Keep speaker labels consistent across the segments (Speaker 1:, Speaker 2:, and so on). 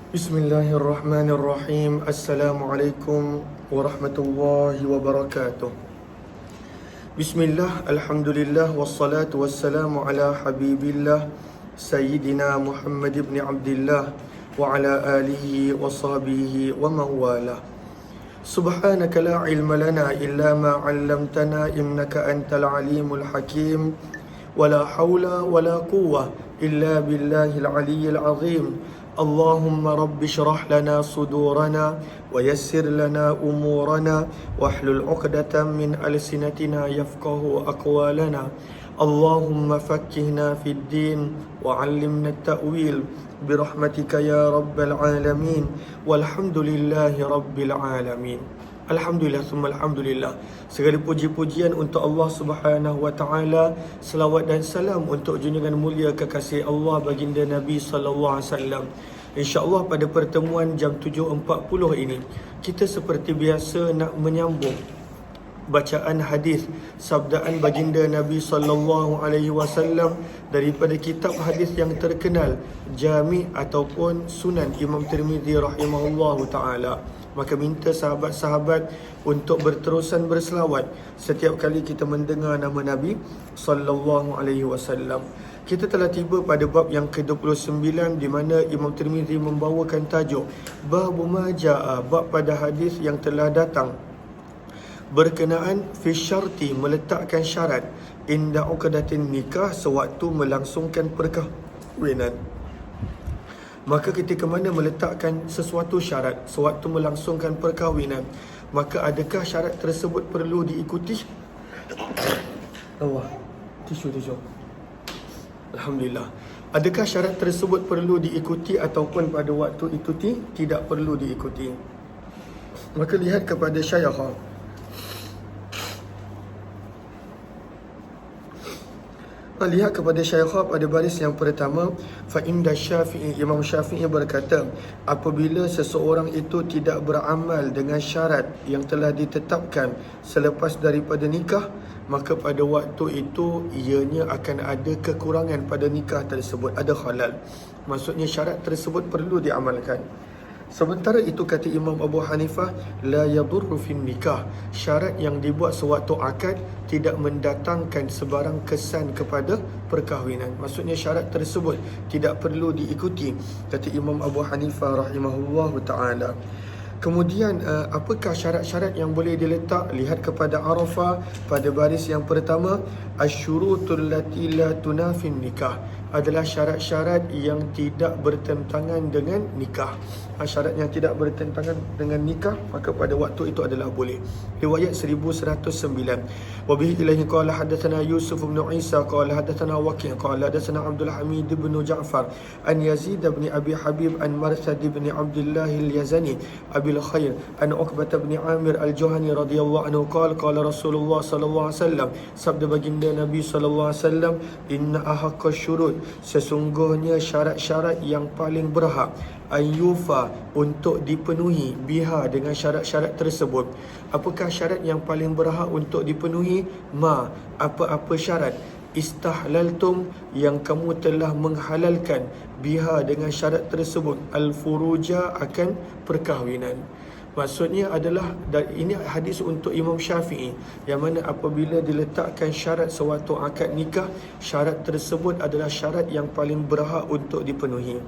Speaker 1: Bismillahirrahmanirrahim. Assalamualaikum warahmatullahi wabarakatuh. Bismillah, alhamdulillah, wassalatu wassalamu ala habibillah Sayyidina Muhammad ibn Abdillah wa ala alihi wa sahbihi wa mawala. Subhanaka la ilma lana illa ma 'allamtana innaka antal alimul hakim. Wala hawla wala quwwah illa billahil aliyyil azim. Allahumma rabbi syrah lana sudurana wa yassir lana umurana wahlul 'uqdatam min alsinatina yafqahu aqwalana. Allahumma fakkihna fid din wa 'allimna at-ta'wil birahmatika ya rabbal alamin. Walhamdulillahi rabbil alamin. Alhamdulillah, summa alhamdulillah. Segala puji-pujian untuk Allah Subhanahu wa taala. Selawat dan salam untuk junjungan mulia kekasih Allah baginda Nabi sallallahu alaihi wasallam. Insya-Allah pada pertemuan jam 7.40 ini kita seperti biasa nak menyambung bacaan hadis sabdaan baginda Nabi sallallahu alaihi wasallam daripada kitab hadis yang terkenal Jami' ataupun Sunan Imam Tirmizi rahimahullahu taala. Maka minta sahabat-sahabat untuk berterusan berselawat setiap kali kita mendengar nama Nabi sallallahu alaihi wasallam. Kita telah tiba pada bab yang ke-29 di mana Imam Tirmizi membawakan tajuk Babu ma jaa, bab pada hadis yang telah datang berkenaan fi syarti, meletakkan syarat inda uqdatin nikah, sewaktu melangsungkan perkahwinan. Maka ketika mana meletakkan sesuatu syarat sewaktu melangsungkan perkahwinan, maka adakah syarat tersebut perlu diikuti? Allah, tisu. Alhamdulillah. Adakah syarat tersebut perlu diikuti ataupun pada waktu itu tidak perlu diikuti? Maka lihat kepada Syaikh. Lihat kepada Syaikh pada baris yang pertama, fa inda Syafi'i, Imam Syafi'i berkata, apabila seseorang itu tidak beramal dengan syarat yang telah ditetapkan selepas daripada nikah, maka pada waktu itu ianya akan ada kekurangan pada nikah tersebut, ada khalal. Maksudnya syarat tersebut perlu diamalkan. Sementara itu kata Imam Abu Hanifah, la yadurru fin nikah, syarat yang dibuat sewaktu akad tidak mendatangkan sebarang kesan kepada perkahwinan. Maksudnya syarat tersebut tidak perlu diikuti, kata Imam Abu Hanifah rahimahullahu taala. Kemudian apakah syarat-syarat yang boleh diletak? Lihat kepada Arafah pada baris yang pertama, asyurutul lati la tunafin nikah, adalah syarat-syarat yang tidak bertentangan dengan nikah. Syarat yang tidak bertentangan dengan nikah, maka pada waktu itu adalah boleh. Riwayat 1109. Wa bihi ilaihi qala hadatsana Yusuf bin Isa qala hadatsana Waqi' qala hadatsana Abdul Hamid bin Ja'far an Yazid bin Abi Habib an Marsad bin Abdullah al-Yazani Abil Khair an Uqbah bin Amir al-Juhani radhiyallahu anhu qala Rasulullah sallallahu alaihi wasallam, sabda baginda Nabi sallallahu alaihi wasallam, inna ahaqqa syurut, sesungguhnya syarat-syarat yang paling berhak ayyufa, untuk dipenuhi, biha, dengan syarat-syarat tersebut. Apakah syarat yang paling berhak untuk dipenuhi? Ma, apa-apa syarat istahlaltum, yang kamu telah menghalalkan, biha, dengan syarat tersebut, al-furuja, akan perkahwinan. Maksudnya adalah, ini hadis untuk Imam Syafi'i, yang mana apabila diletakkan syarat sewaktu akad nikah, syarat tersebut adalah syarat yang paling berhak untuk dipenuhi.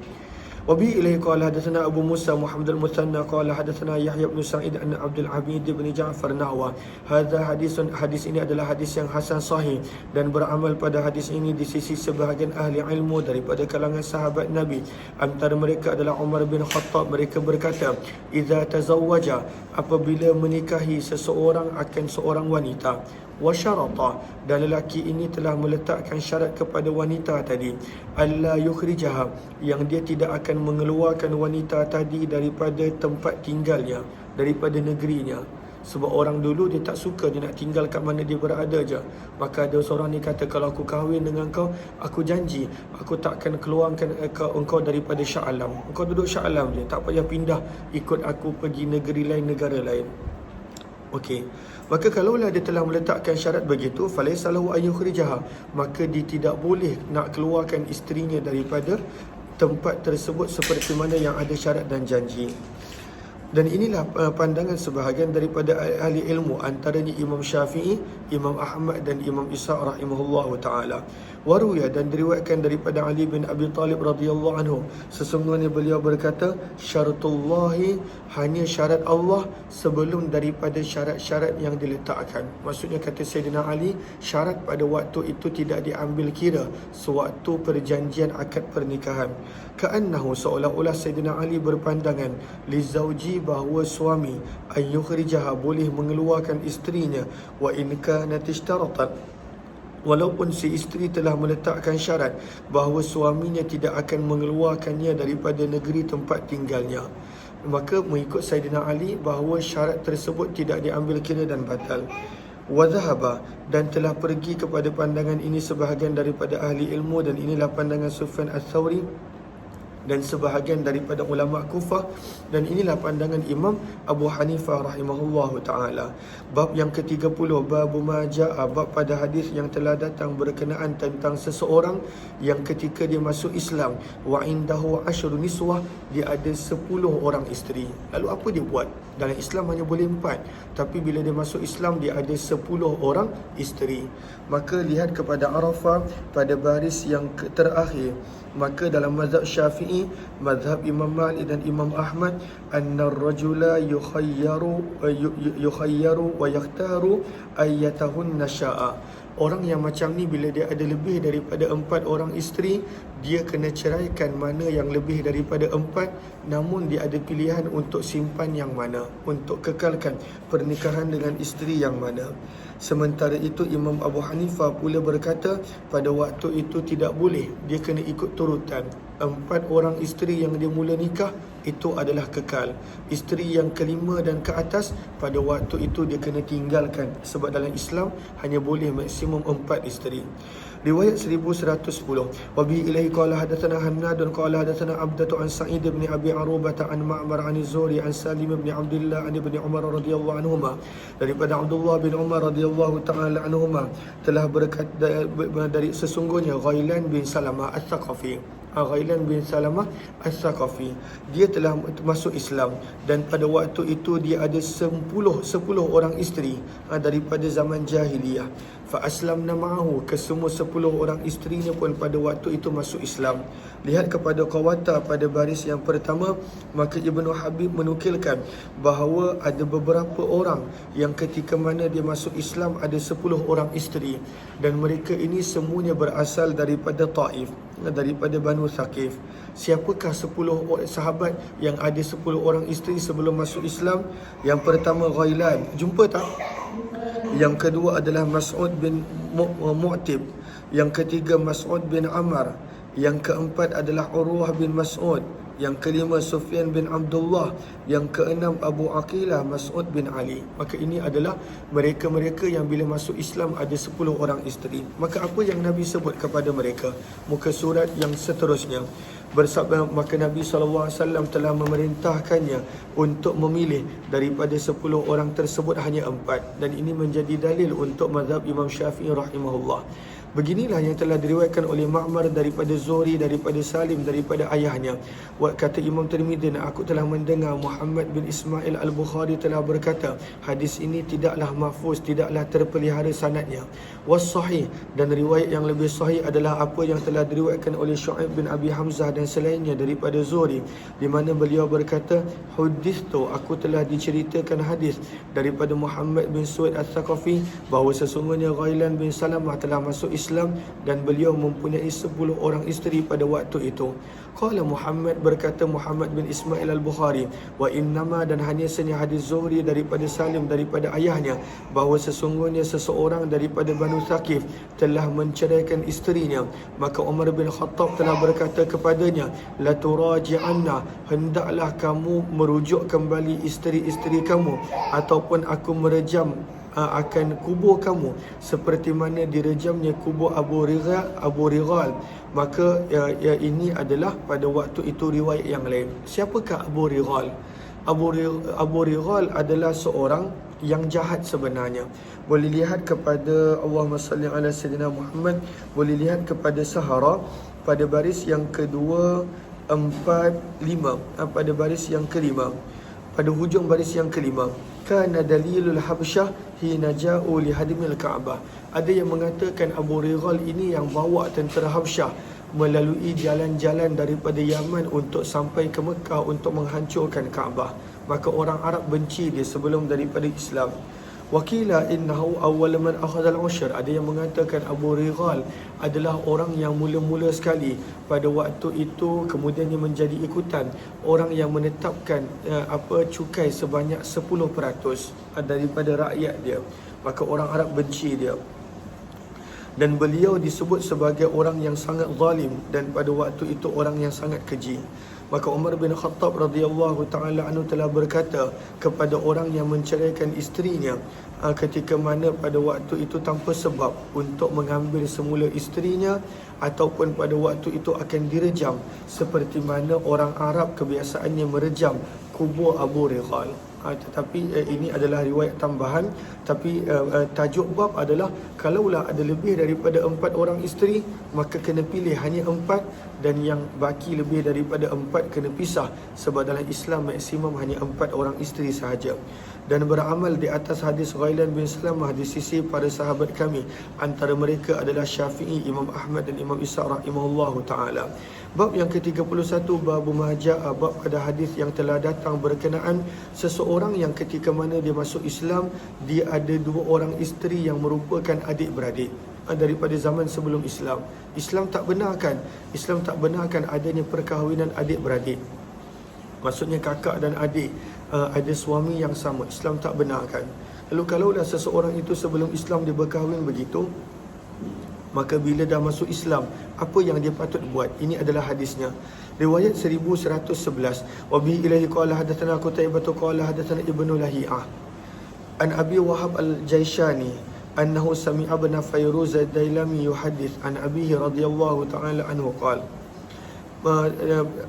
Speaker 1: Wabi ilaihi qala hadatsana Abu Musa Muhammad al-Muthanna qala hadatsana Yahya bin Sa'id an Abdul Hamid bin Ja'far nahwa. Hadis ini adalah hadis yang hasan sahih, dan beramal pada hadis ini di sisi sebahagian ahli ilmu daripada kalangan sahabat Nabi. Antara mereka adalah Umar bin Khattab. Mereka berkata, idza tazawwaja, apabila menikahi seseorang akan seorang wanita, wa syarata, dan lelaki ini telah meletakkan syarat kepada wanita tadi, alla yukhrijaha, yang dia tidak akan mengeluarkan wanita tadi daripada tempat tinggalnya, daripada negerinya. Sebab orang dulu dia tak suka, dia nak tinggal kat mana dia berada je. Maka ada seorang ni kata, kalau aku kahwin dengan kau, aku janji aku takkan keluarkan engkau daripada Shah Alam. Engkau duduk Shah Alam je, tak payah pindah ikut aku pergi negeri lain, negara lain. Okey. Maka kalaulah dia telah meletakkan syarat begitu, falaysa lahu an yukhrijaha, maka dia tidak boleh nak keluarkan isterinya daripada tempat tersebut seperti mana yang ada syarat dan janji. Dan inilah pandangan sebahagian daripada ahli ilmu, antaranya Imam Syafi'i, Imam Ahmad dan Imam Ishaq rahimahullahu ta'ala. Waruya, dan diriwayatkan daripada Ali bin Abi Talib radhiyallahu anhu, sesungguhnya beliau berkata, syaratullahi, hanya syarat Allah sebelum daripada syarat-syarat yang diletakkan. Maksudnya, kata Sayyidina Ali, syarat pada waktu itu tidak diambil kira sewaktu perjanjian akad pernikahan. Ka'annahu, seolah-olah Sayyidina Ali berpandangan, li zawji, bahawa suami ayyukhrijaha, boleh mengeluarkan isterinya, wa in kanat ishtaratat, walaupun si isteri telah meletakkan syarat bahawa suaminya tidak akan mengeluarkannya daripada negeri tempat tinggalnya. Maka mengikut Sayyidina Ali bahawa syarat tersebut tidak diambil kira dan batal. Wadhahaba, dan telah pergi kepada pandangan ini sebahagian daripada ahli ilmu, dan inilah pandangan Sufyan Ats-Tsauri dan sebahagian daripada ulama Kufah, dan inilah pandangan Imam Abu Hanifah rahimahullahu ta'ala. Bab yang ke-30, babu ma ja'a, bab pada hadis yang telah datang berkenaan tentang seseorang yang ketika dia masuk Islam, wa indahu 10 niswah, dia ada 10 orang isteri. Lalu apa dia buat? Dalam Islam hanya boleh 4, tapi bila dia masuk Islam dia ada 10 orang isteri. Maka lihat kepada Arafah pada baris yang terakhir. Maka dalam mazhab Syafi'i, mazhab Imam Malik dan Imam Ahmad, anna ar-rajula yukhayyaru wa yakhtaru ayyatahunna sya'a. Orang yang macam ni bila dia ada lebih daripada 4 orang isteri, dia kena ceraikan mana yang lebih daripada 4, namun dia ada pilihan untuk simpan yang mana, untuk kekalkan pernikahan dengan isteri yang mana. Sementara itu Imam Abu Hanifah pula berkata pada waktu itu tidak boleh, dia kena ikut turutan. 4 orang isteri yang dia mula nikah itu adalah kekal. Isteri yang kelima dan ke atas pada waktu itu dia kena tinggalkan, sebab dalam Islam hanya boleh maksimum 4 isteri. Riwayat 1110, wa bi ilaihi qala hadatsana Hannadun qala hadatsana Abdatu an Sa'id bin Abi Arubah an Ma'mar an Az-Zuhri an Salim bin Abdullah an Ibn Umar radhiyallahu anhuma, daripada Abdullah bin Umar radhiyallahu taala anhuma telah berkata, dari sesungguhnya Ghailan bin Salamah Ats-Tsaqafi, Ghailan bin Salamah Ats-Tsaqafi, dia telah masuk Islam, dan pada waktu itu dia ada 10 orang isteri daripada zaman jahiliyah. Fa aslamna ma'ahu, kesemua 10 orang isterinya pun pada waktu itu masuk Islam. Lihat kepada Qawata pada baris yang pertama, maka Ibnu Habib menukilkan bahawa ada beberapa orang yang ketika mana dia masuk Islam ada 10 orang isteri, dan mereka ini semuanya berasal daripada Taif, daripada Banu Thaqif. Siapakah 10 sahabat yang ada 10 orang isteri sebelum masuk Islam? Yang pertama Ghailan, jumpa tak? Yang kedua adalah Mas'ud bin Mu'tib. Yang ketiga Mas'ud bin Ammar. Yang keempat adalah Urwah bin Mas'ud. Yang kelima Sufyan bin Abdullah. Yang keenam Abu Aqilah Mas'ud bin Ali. Maka ini adalah mereka-mereka yang bila masuk Islam ada 10 orang isteri. Maka apa yang Nabi sebut kepada mereka? Muka surat yang seterusnya bersabda, maka Nabi SAW telah memerintahkannya untuk memilih daripada 10 orang tersebut hanya 4, dan ini menjadi dalil untuk mazhab Imam Syafi'i rahimahullah. Beginilah yang telah diriwayatkan oleh Ma'mar daripada Zuhri, daripada Salim, daripada ayahnya. Kata Imam Tirmidzi, aku telah mendengar Muhammad bin Ismail Al-Bukhari telah berkata, hadis ini tidaklah mahfuz, tidaklah terpelihara sanadnya. Was-sahih, dan riwayat yang lebih sahih adalah apa yang telah diriwayatkan oleh Syu'aib bin Abi Hamzah dan selainnya daripada Zuhri, di mana beliau berkata, hudithtu, aku telah diceritakan hadis daripada Muhammad bin Suwaid Ats-Tsaqafi bahawa sesungguhnya Ghailan bin Salamah telah masuk Islam, dan beliau mempunyai 10 orang isteri pada waktu itu. Qala Muhammad, berkata Muhammad bin Ismail Al-Bukhari, wa innama, dan hanya sahaja hadis Zuhri daripada Salim daripada ayahnya bahawa sesungguhnya seseorang daripada Banu Thaqif telah menceraikan isterinya. Maka Umar bin Khattab telah berkata kepadanya, la turaji'anna, hendaklah kamu merujuk kembali isteri-isteri kamu, ataupun aku merejam akan kubur kamu seperti mana direjamnya kubur Abu Righal. Maka ini adalah pada waktu itu riwayat yang lain. Siapakah Abu Righal? Abu Righal adalah seorang yang jahat sebenarnya. Boleh lihat kepada Allahumma salli ala Sayyidina Muhammad, boleh lihat kepada Sahara pada baris yang kedua 45 pada baris yang kelima, pada hujung baris yang kelima, kana dalilul habsyah hina ja'u li hadmil Ka'bah. Ada yang mengatakan Abu Righal ini yang bawa tentera Habsyah melalui jalan-jalan daripada Yaman untuk sampai ke Mekah untuk menghancurkan Kaabah. Maka orang Arab benci dia sebelum daripada Islam. Wakila innahu awwal man akhadha al-ushr. Ada yang mengatakan Abu Righal adalah orang yang mula-mula sekali pada waktu itu, kemudian dia menjadi ikutan orang yang menetapkan cukai sebanyak 10% daripada rakyat dia. Maka orang Arab benci dia. Dan beliau disebut sebagai orang yang sangat zalim dan pada waktu itu orang yang sangat keji. Maka Umar bin Khattab radhiyallahu taala anhu telah berkata kepada orang yang menceraikan isterinya ketika mana pada waktu itu tanpa sebab untuk mengambil semula isterinya, ataupun pada waktu itu akan direjam seperti mana orang Arab kebiasaannya merejam kubur Abu Righal. Tetapi ini adalah riwayat tambahan. Tapi tajuk bab adalah kalaulah ada lebih daripada 4 orang isteri, maka kena pilih hanya 4, dan yang baki lebih daripada 4 kena pisah. Sebab dalam Islam maksimum hanya 4 orang isteri sahaja. Dan beramal di atas hadis Ghailan bin Salamah di sisi para sahabat kami, antara mereka adalah Syafi'i, Imam Ahmad dan Imam Ishaq rahimahullahu ta'ala. Bab yang ke-31, Babu Maja'a, bab pada hadis yang telah datang berkenaan seseorang yang ketika mana dia masuk Islam, dia ada 2 orang isteri yang merupakan adik-beradik daripada zaman sebelum Islam. Islam tak benarkan adanya perkahwinan adik-beradik. Maksudnya kakak dan adik ada suami yang sama. Islam tak benarkan. Lalu kalaulah seseorang itu sebelum Islam dia berkahwin begitu, maka bila dah masuk Islam, apa yang dia patut buat? Ini adalah hadisnya. Riwayat 1111. Wa bihi ilaihi qala hadatsana Qutaibah qala hadatsana Ibnu Lahiyah an Abi Wahab al-Jaishani annahu sami'a ibn Fayruz ad-Dailami yuhaddits an abihi radhiyallahu ta'ala anhu qala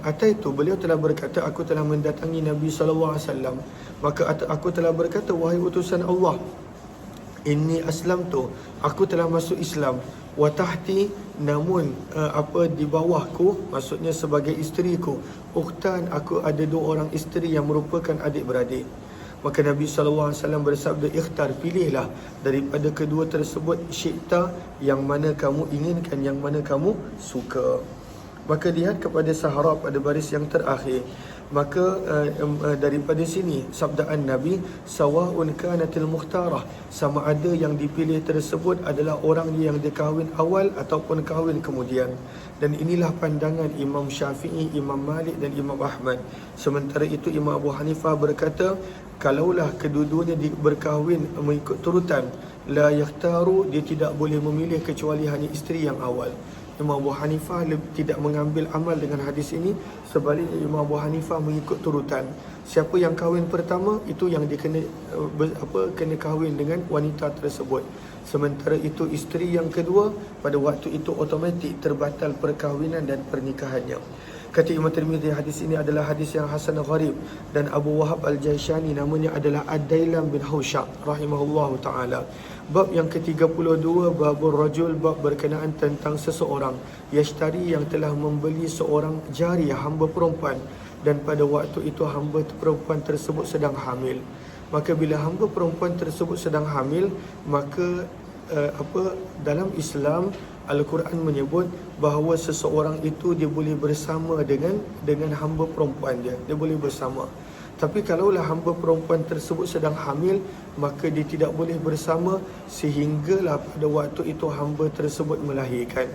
Speaker 1: Ataitu, beliau telah berkata, aku telah mendatangi Nabi SAW. Maka aku telah berkata, wahai utusan Allah, inni aslamtu, aku telah masuk Islam. Wa tahti, namun di bawahku, maksudnya sebagai isteriku, ukhtan, aku ada 2 orang isteri yang merupakan adik-beradik. Maka Nabi SAW bersabda, ikhtar, pilihlah daripada kedua tersebut, syi'ta, yang mana kamu inginkan, yang mana kamu suka. Maka lihat kepada Sahara pada baris yang terakhir. Maka daripada sini sabdaan Nabi, sawa'un kanatil mukhtarah, sama ada yang dipilih tersebut adalah orang yang dikahwin awal ataupun kahwin kemudian. Dan inilah pandangan Imam Syafi'i, Imam Malik dan Imam Ahmad. Sementara itu Imam Abu Hanifah berkata, kalaulah kedua-duanya berkahwin mengikut turutan, la yakhtaru, dia tidak boleh memilih kecuali hanya isteri yang awal. Imam Abu Hanifah tidak mengambil amal dengan hadis ini. Sebaliknya Imam Abu Hanifah mengikut turutan. Siapa yang kahwin pertama, itu yang dia kena kahwin dengan wanita tersebut. Sementara itu isteri yang kedua, pada waktu itu automatik terbatal perkahwinan dan pernikahannya. Kata Imam Tirmidzi, hadis ini adalah hadis yang hasan gharib. Dan Abu Wahab al-Jaishani namanya adalah Ad-Dailam bin Hausyab rahimahullahu ta'ala. Bab yang ke-32, Babur Rajul, bab berkenaan tentang seseorang yashtari, yang telah membeli seorang jariyah, hamba perempuan, dan pada waktu itu hamba perempuan tersebut sedang hamil. Maka bila hamba perempuan tersebut sedang hamil, maka dalam Islam Al-Quran menyebut bahawa seseorang itu dia boleh bersama dengan hamba perempuan dia boleh bersama. Tapi kalaulah hamba perempuan tersebut sedang hamil, maka dia tidak boleh bersama sehinggalah pada waktu itu hamba tersebut melahirkan.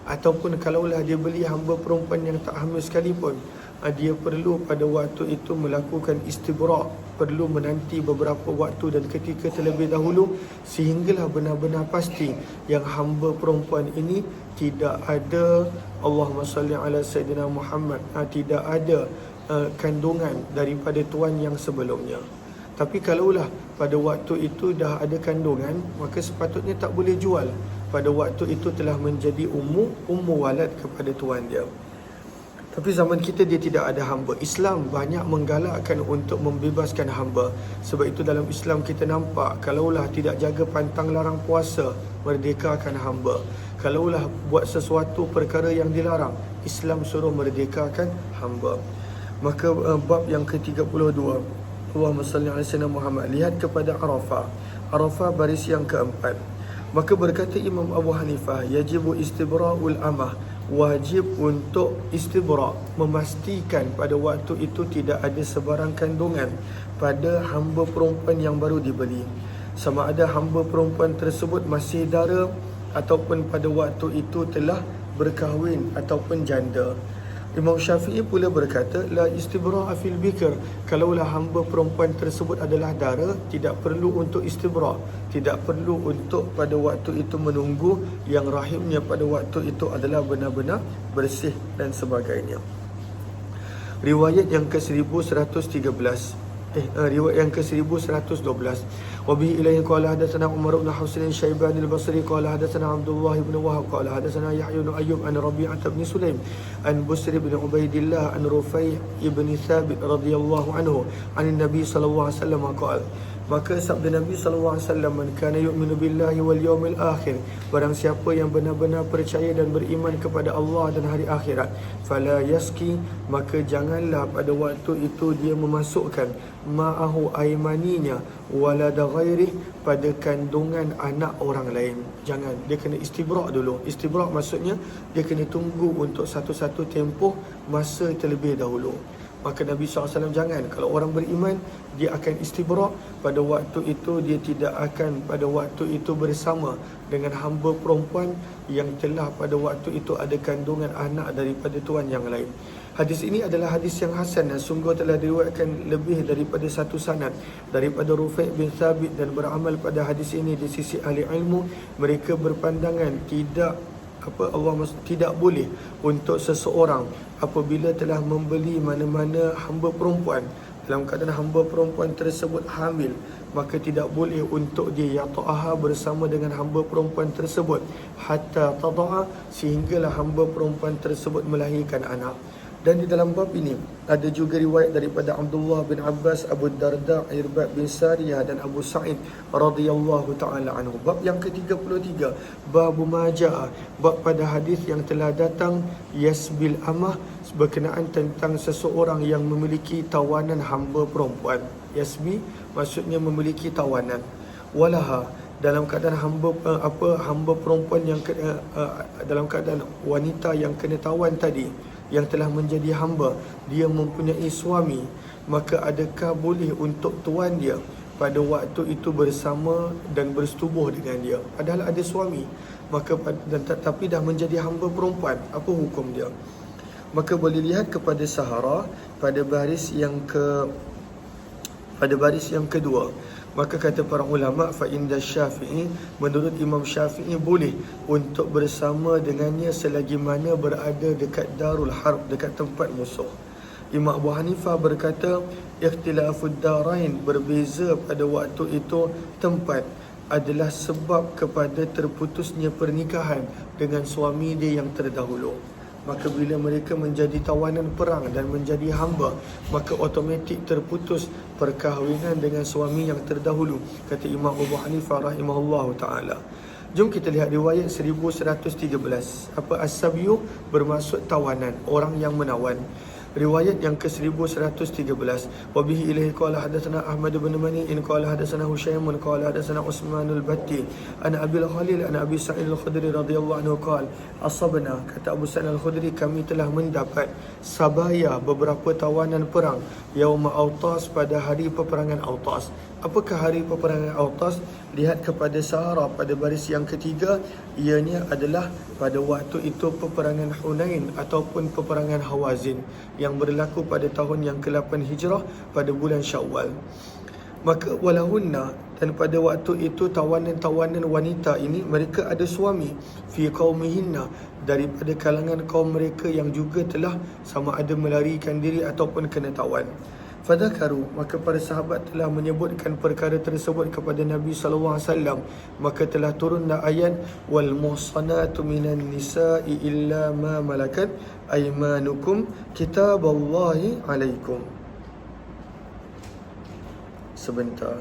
Speaker 1: Ataupun kalaulah dia beli hamba perempuan yang tak hamil sekalipun, dia perlu pada waktu itu melakukan istibra', perlu menanti beberapa waktu dan ketika terlebih dahulu, sehinggalah benar-benar pasti yang hamba perempuan ini tidak ada, Allahumma salli ala Sayyidina Muhammad, tidak ada kandungan daripada tuan yang sebelumnya. Tapi kalaulah pada waktu itu dah ada kandungan, maka sepatutnya tak boleh jual. Pada waktu itu telah menjadi ummu walad kepada tuan dia. Tapi zaman kita dia tidak ada hamba. Islam banyak menggalakkan untuk membebaskan hamba. Sebab itu dalam Islam kita nampak, kalaulah tidak jaga pantang larang puasa, merdekakan hamba. kalaulah buat sesuatu perkara yang dilarang, Islam suruh merdekakan hamba. Maka bab yang ke-32, Allahumma salli ala sayyidina Muhammad, lihat kepada Arafah. Arafah baris yang keempat. Maka berkata Imam Abu Hanifah, yajibu istibra'ul amah, wajib untuk istibra', memastikan pada waktu itu tidak ada sebarang kandungan pada hamba perempuan yang baru dibeli, sama ada hamba perempuan tersebut masih dara ataupun pada waktu itu telah berkahwin ataupun janda. Imam Syafi'i pula berkata, la istibra'a fil bikr, kalaulah hamba perempuan tersebut adalah dara, tidak perlu untuk istibra', tidak perlu untuk pada waktu itu menunggu yang rahimnya pada waktu itu adalah benar-benar bersih dan sebagainya. Riwayat yang ke-1113, riwayat yang ke-1112, wabihi ilayhi qala hadatsana Umar bin Hafs al-Syaibani al-Basri qala hadatsana Abdullah bin Wahab qala hadatsana Yahya bin Ayyub an Rabi'ah bin Sulaim an Busr bin Ubaidillah an Rufai' bin Thabit radhiyallahu anhu an Nabi sallallahu alaihi wasallam qala, maka sabda Nabi sallallahu alaihi wasallam, man kana yu'minu billahi wal yawmil akhir, barang siapa yang benar-benar percaya dan beriman kepada Allah dan hari akhirat, fala yaski, maka janganlah pada waktu itu dia memasukkan ma'ahu aymaninya walada ghairi, pada kandungan anak orang lain. Jangan, dia kena istibra' dulu. Istibra' maksudnya dia kena tunggu untuk satu-satu tempoh masa terlebih dahulu. Maka Nabi SAW jangan, kalau orang beriman dia akan istibra', pada waktu itu dia tidak akan pada waktu itu bersama dengan hamba perempuan yang telah pada waktu itu ada kandungan anak daripada tuan yang lain. Hadis ini adalah hadis yang hasan dan sungguh telah diriwayatkan lebih daripada satu sanad daripada Rufai' bin Thabit, dan beramal pada hadis ini di sisi ahli ilmu, mereka berpandangan tidak boleh untuk seseorang apabila telah membeli mana-mana hamba perempuan dalam keadaan hamba perempuan tersebut hamil, maka tidak boleh untuk dia yata'aha bersama dengan hamba perempuan tersebut hatta tada'a, sehinggalah hamba perempuan tersebut melahirkan anak. Dan di dalam bab ini ada juga riwayat daripada Abdullah bin Abbas, Abu Darda, Irbad bin Sariyah dan Abu Sa'id radhiyallahu ta'ala anhu. Bab yang ke-33, bab maja'a, bab pada hadis yang telah datang yasbil amah, berkenaan tentang seseorang yang memiliki tawanan hamba perempuan. Yasbi maksudnya memiliki tawanan. Walaha, dalam keadaan hamba perempuan yang dalam keadaan wanita yang kena tawan tadi, yang telah menjadi hamba, dia mempunyai suami, maka adakah boleh untuk tuan dia pada waktu itu bersama dan bersetubuh dengan dia? Padahal ada suami, maka tapi dah menjadi hamba perempuan, apa hukum dia? Maka boleh lihat kepada Sahara pada baris yang kedua. Maka kata para ulama, fa inda Syafi'i, menurut Imam Syafi'i boleh untuk bersama dengannya selagi mana berada dekat Darul Harb, dekat tempat musuh. Imam Abu Hanifah berkata, ikhtilafud darain, berbeza pada waktu itu tempat, adalah sebab kepada terputusnya pernikahan dengan suami dia yang terdahulu. Maka bila mereka menjadi tawanan perang dan menjadi hamba, maka automatik terputus perkahwinan dengan suami yang terdahulu, kata Imam Abu Hanifah rahimahullahu ta'ala. Jom kita lihat riwayat 1113. Apa as-sabyu? Bermaksud tawanan, orang yang menawan. Riwayat yang ke-1113, wabihi ilaihi qala hadatsana Ahmad bin Mani'in qala hadatsana Husyaim qala hadatsana Utsman al-Batti an Abi al-Khalil an Abi Sa'id al-Khudri radhiyallahu anhu qala asabna, kata Abu Sa'id al-Khudri, kami telah mendapat sabaya, beberapa tawanan perang, yaum Autas, pada hari peperangan Autas. Apakah hari peperangan Autas? Lihat kepada Sahara pada baris yang ketiga, ianya adalah pada waktu itu peperangan Hunain ataupun peperangan Hawazin yang berlaku pada tahun yang ke-8 Hijrah pada bulan Syawal. Maka walahunna, dan pada waktu itu tawanan-tawanan wanita ini mereka ada suami, fi qaumihinna, daripada kalangan kaum mereka yang juga telah sama ada melarikan diri ataupun kena tawan. Fadhakaru, maka para sahabat telah menyebutkan perkara tersebut kepada Nabi sallallahu alaihi wasallam, maka telah turunlah ayat wal muhsanatu minan nisa'i illa ma malakat aymanukum kitaballahi alaikum. Sebentar.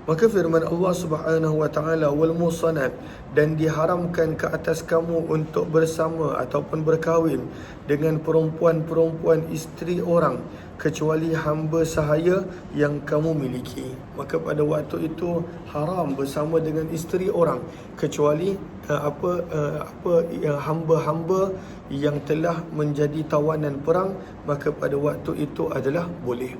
Speaker 1: Maka firman Allah Subhanahu wa taala, wal musanat, dan diharamkan ke atas kamu untuk bersama ataupun berkahwin dengan perempuan-perempuan isteri orang kecuali hamba sahaya yang kamu miliki. Maka pada waktu itu haram bersama dengan isteri orang kecuali hamba-hamba yang telah menjadi tawanan perang, maka pada waktu itu adalah boleh.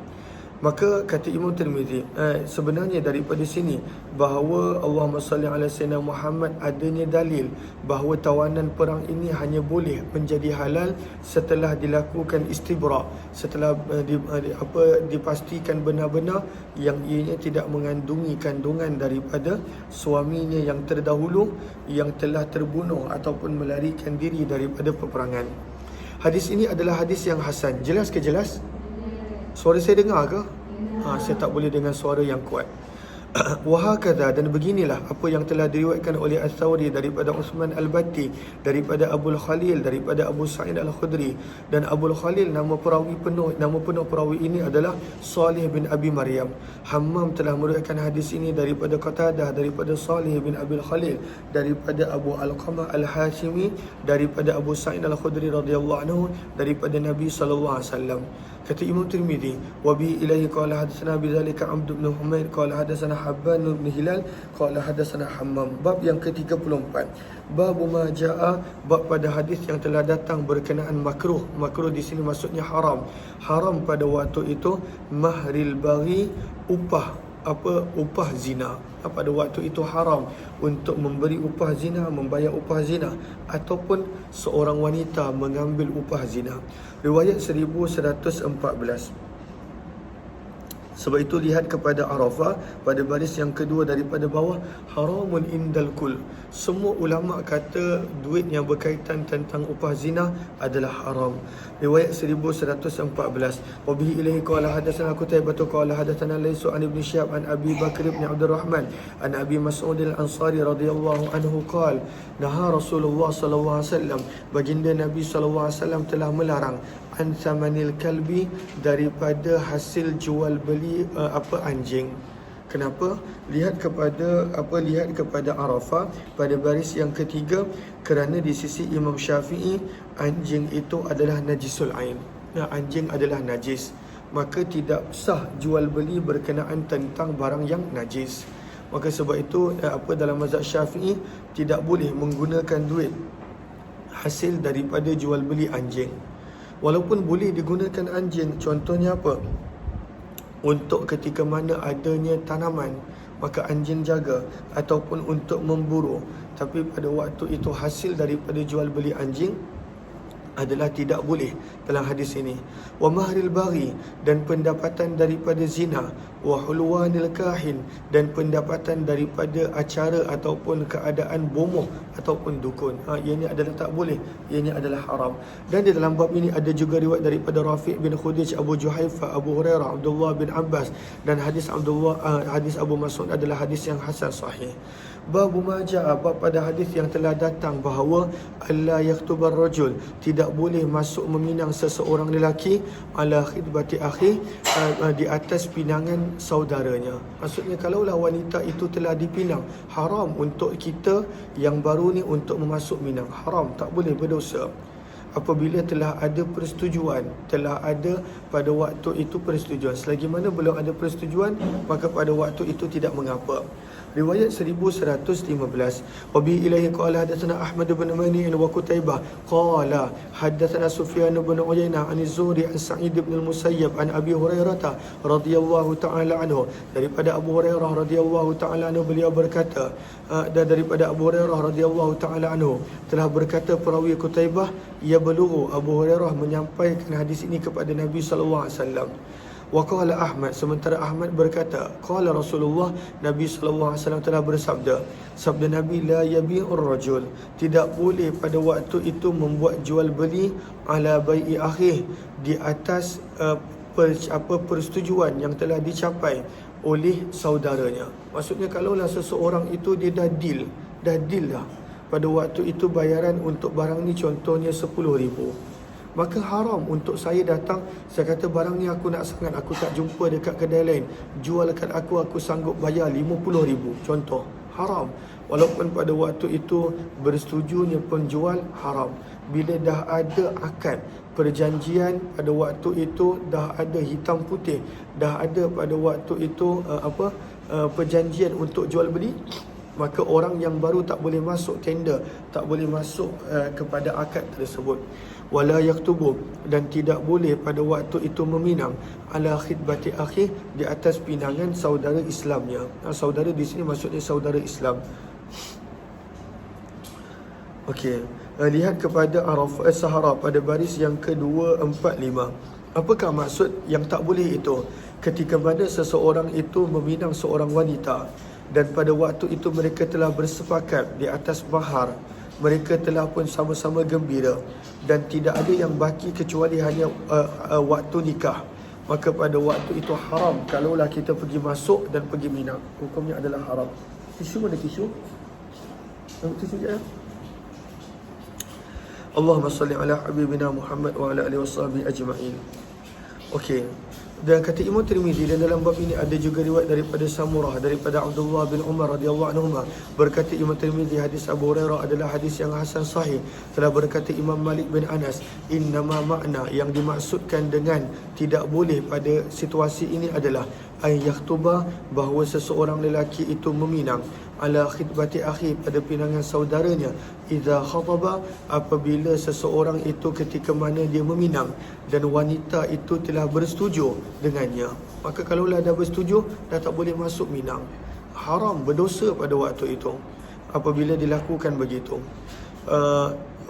Speaker 1: Maka kata Imam Tirmizi, sebenarnya daripada sini bahawa Allahumma salli ala sayyidina Muhammad adanya dalil bahawa tawanan perang ini hanya boleh menjadi halal setelah dilakukan istibra, setelah dipastikan benar-benar yang ianya tidak mengandungi kandungan daripada suaminya yang terdahulu yang telah terbunuh ataupun melarikan diri daripada peperangan. Hadis ini adalah hadis yang hasan. Jelas ke jelas? Suara saya dengar ke? Saya tak boleh dengar suara yang kuat. Wahakadha, dan beginilah apa yang telah diriwayatkan oleh Ats-Tsauri daripada Uthman Al-Batti, daripada Abu Khalil, daripada Abu Sa'id Al-Khudri. Dan Abu Khalil, nama penuh perawi ini adalah Salih bin Abi Maryam. Hammam telah meriwayatkan hadis ini daripada Qatadah, daripada Salih bin Abi Khalil, daripada Abu Alqamah Al-Hashimi, daripada Abu Sa'id Al-Khudri radhiyallahu anhu, daripada Nabi sallallahu alaihi wasallam. Kata Imam Tirmizi, wa bi ilaihi qala hadatsana bidzalika Abd bin Humaid qala hadatsana Habban bin Hilal qala hadatsana Hammam. Bab yang ke-34, bab ma jaa, bab pada hadis yang telah datang berkenaan makruh. Makruh di sini maksudnya haram. Haram pada waktu itu mahril baghi, upah zina. Pada waktu itu haram untuk memberi upah zina, membayar upah zina, ataupun seorang wanita mengambil upah zina. Riwayat 1114. Sebab itu lihat kepada Arafah pada baris yang kedua daripada bawah, haramun indal kul. Semua ulama kata duit yang berkaitan tentang upah zina adalah haram. Riwayat 1114. Wa bihi ilaihi qala hadatsana Qutaibah qala hadatsana Laysu an Ibn Syihab an Abi Bakr bin Abdul Rahman an Abi Mas'ud Al-Ansari radhiyallahu anhu qala naha Rasulullah sallallahu alaihi wasallam, baginda Nabi sallallahu alaihi wasallam telah melarang an thamanil kalbi, daripada hasil jual beli anjing. Kenapa? Lihat kepada Arafah pada baris yang ketiga, kerana di sisi Imam Syafi'i anjing itu adalah najisul ain. Anjing adalah najis, maka tidak sah jual beli berkenaan tentang barang yang najis. Maka sebab itu dalam mazhab Syafi'i tidak boleh menggunakan duit hasil daripada jual beli anjing. Walaupun boleh digunakan anjing, contohnya apa? Untuk ketika mana adanya tanaman, maka anjing jaga, ataupun untuk memburu. Tapi pada waktu itu hasil daripada jual beli anjing adalah tidak boleh dalam hadis ini. Wa mahril baghi, dan pendapatan daripada zina, wa hulwanil kahin, dan pendapatan daripada acara ataupun keadaan bomoh ataupun dukun. Ianya adalah tak boleh, ianya adalah haram. Dan di dalam bab ini ada juga riwayat daripada Rafi' bin Khudij, Abu Juhaifa, Abu Hurairah, Abdullah bin Abbas, dan hadis Abu Mas'ud adalah hadis yang hasan sahih. Bab ma jaa, bab pada hadis yang telah datang bahawa alla yaktubar rajul, tidak boleh masuk meminang seseorang lelaki ala khidbati akhi, di atas pinangan saudaranya. Maksudnya kalaulah wanita itu telah dipinang, haram untuk kita yang baru ni untuk memasuk minang. Haram, tak boleh, berdosa. Apabila telah ada persetujuan, telah ada pada waktu itu persetujuan. Selagi mana belum ada persetujuan, maka pada waktu itu tidak mengapa. Riwayat 1115. Wa bi ilaihi qala hadatsana Ahmad bin Mani' wa Qutaibah qala hadatsana Sufyan bin Uyainah an Az-Zuhri an Sa'id bin Al-Musayyab an Abi Hurairah radhiyallahu ta'ala anhu, daripada Abu Hurairah radhiyallahu ta'ala anhu, beliau berkata, dan daripada Abu Hurairah radhiyallahu ta'ala anhu telah berkata perawi Qutaibah, ia beluru Abu Hurairah menyampaikan hadis ini kepada Nabi sallallahu alaihi wasallam. Wa qala Ahmad, sementara Ahmad berkata, qala Rasulullah, Nabi sallallahu alaihi wasallam telah bersabda, sabda Nabi, la yabi'ur rajul, tidak boleh pada waktu itu membuat jual beli ala bai'i akhih, di atas persetujuan yang telah dicapai oleh saudaranya. Maksudnya kalaulah seseorang itu dia dah deal dah pada waktu itu bayaran untuk barang ni contohnya 10,000. maka haram untuk saya datang, saya kata barang ni aku nak sangat, aku tak jumpa dekat kedai lain, jual dekat aku sanggup bayar 50,000 contoh. Haram. Walaupun pada waktu itu bersetujunya penjual, haram. Bila dah ada akad perjanjian, pada waktu itu dah ada hitam putih, dah ada pada waktu itu perjanjian untuk jual beli, maka orang yang baru tak boleh masuk tender, tak boleh masuk kepada akad tersebut. Wala yaktubu, dan tidak boleh pada waktu itu meminang ala khidbati akhi, di atas pinangan saudara Islamnya. Saudara di sini maksudnya saudara Islam. Okey, lihat kepada Sahara pada baris yang ke-245. Apakah maksud yang tak boleh itu? Ketika mana seseorang itu meminang seorang wanita dan pada waktu itu mereka telah bersepakat di atas mahar, mereka telah pun sama-sama gembira dan tidak ada yang baki kecuali hanya waktu nikah, maka pada waktu itu haram kalaulah kita pergi masuk dan pergi minang. Hukumnya adalah haram. Tisu mana tisu? Tisu je ya? Allahumma salli ala habibina Muhammad wa ala alihi washabihi ajma'in. Okey. Dan kata Imam Tirmizi, dan dalam bab ini ada juga riwayat daripada Samurah daripada Abdullah bin Umar radhiyallahu anhuma. Berkata Imam Tirmizi, hadis Abu Hurairah adalah hadis yang hasan sahih. Telah berkata Imam Malik bin Anas, innama makna, yang dimaksudkan dengan tidak boleh pada situasi ini adalah ay yakhtuba, bahawa seseorang lelaki itu meminang ala khidbati akhi, pada pinangan saudaranya, idza khataba, apabila seseorang itu ketika mana dia meminang dan wanita itu telah bersetuju dengannya. Maka kalaulah dah bersetuju, dah tak boleh masuk minang. Haram, berdosa pada waktu itu apabila dilakukan begitu.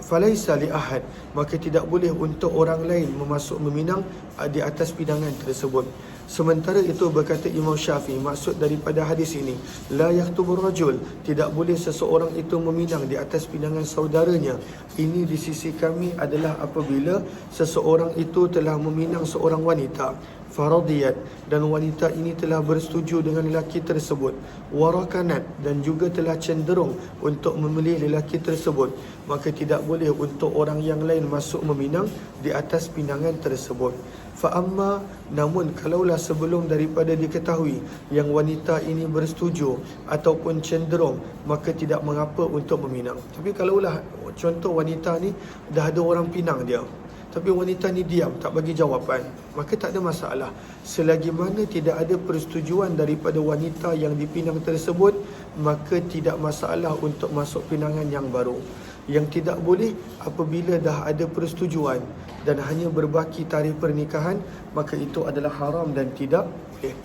Speaker 1: Falaisa li ahad, maka tidak boleh untuk orang lain memasuk meminang di atas pinangan tersebut. Sementara itu berkata Imam Syafi'i, maksud daripada hadis ini, la yaktubur rajul, tidak boleh seseorang itu meminang di atas pinangan saudaranya. Ini di sisi kami adalah apabila seseorang itu telah meminang seorang wanita, faradiyat, dan wanita ini telah bersetuju dengan lelaki tersebut, warakanat, dan juga telah cenderung untuk memilih lelaki tersebut, maka tidak boleh untuk orang yang lain masuk meminang di atas pinangan tersebut. Fa'amma, namun kalaulah sebelum daripada diketahui yang wanita ini bersetuju ataupun cenderung, maka tidak mengapa untuk meminang. Tapi kalaulah contoh wanita ni dah ada orang pinang dia, tapi wanita ni diam, tak bagi jawapan, maka tak ada masalah. Selagi mana tidak ada persetujuan daripada wanita yang dipinang tersebut, maka tidak masalah untuk masuk pinangan yang baru. Yang tidak boleh apabila dah ada persetujuan dan hanya berbaki tarikh pernikahan, maka itu adalah haram dan tidak boleh.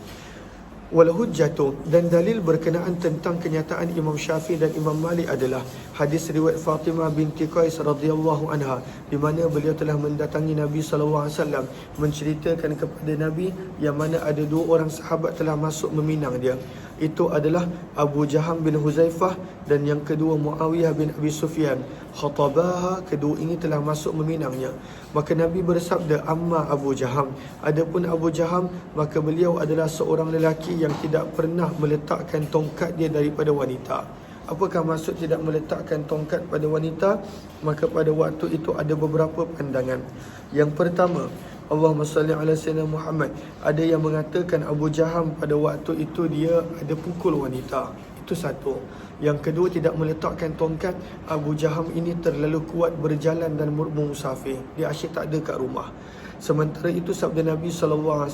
Speaker 1: Wal hujjatu, dan dalil berkenaan tentang kenyataan Imam Syafi'i dan Imam Malik adalah hadis riwayat Fatimah binti Qais radhiyallahu anha, di mana beliau telah mendatangi Nabi sallallahu alaihi wasallam menceritakan kepada Nabi yang mana ada dua orang sahabat telah masuk meminang dia. Itu adalah Abu Jaham bin Huzaifah dan yang kedua Muawiyah bin Abi Sufyan. Khatabaha, kedua ini telah masuk meminangnya. Maka Nabi bersabda, amma Abu Jaham, adapun Abu Jaham, maka beliau adalah seorang lelaki yang tidak pernah meletakkan tongkat dia daripada wanita. Apakah maksud tidak meletakkan tongkat pada wanita? Maka pada waktu itu ada beberapa pandangan. Yang pertama, Allahumma salli ala sayyidina Muhammad, ada yang mengatakan Abu Jaham pada waktu itu dia ada pukul wanita. Itu satu. Yang kedua, tidak meletakkan tongkat. Abu Jaham ini terlalu kuat berjalan dan musafir, dia asyik tak ada kat rumah. Sementara itu sabda Nabi SAW,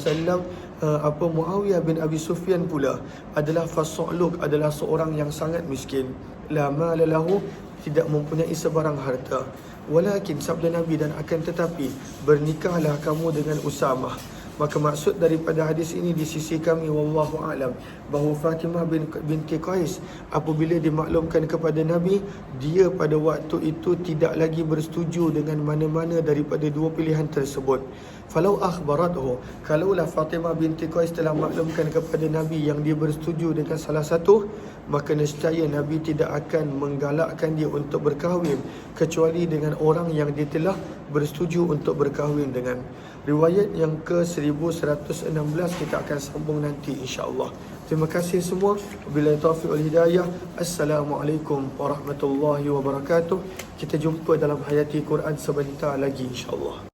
Speaker 1: Muawiyah bin Abi Sufyan pula adalah fasuluk, adalah seorang yang sangat miskin, la mala lahu, tidak mempunyai sebarang harta. Walakin, sabda Nabi, dan akan tetapi bernikahlah kamu dengan Usamah. Maka maksud daripada hadis ini di sisi kami, wallahu alam, bahawa Fatimah binti Qais apabila dimaklumkan kepada Nabi, dia pada waktu itu tidak lagi bersetuju dengan mana-mana daripada dua pilihan tersebut. Falau akhbarathu, kalaulah Fatimah binti Qais telah maklumkan kepada Nabi yang dia bersetuju dengan salah satu, maka nescaya Nabi tidak akan menggalakkan dia untuk berkahwin kecuali dengan orang yang dia telah bersetuju untuk berkahwin dengan. Riwayat yang ke-1116 kita akan sambung nanti insya-Allah. Terima kasih semua. Wabillahi taufiq wal hidayah. Assalamualaikum warahmatullahi wabarakatuh. Kita jumpa dalam Hayati Quran sebentar lagi insya-Allah.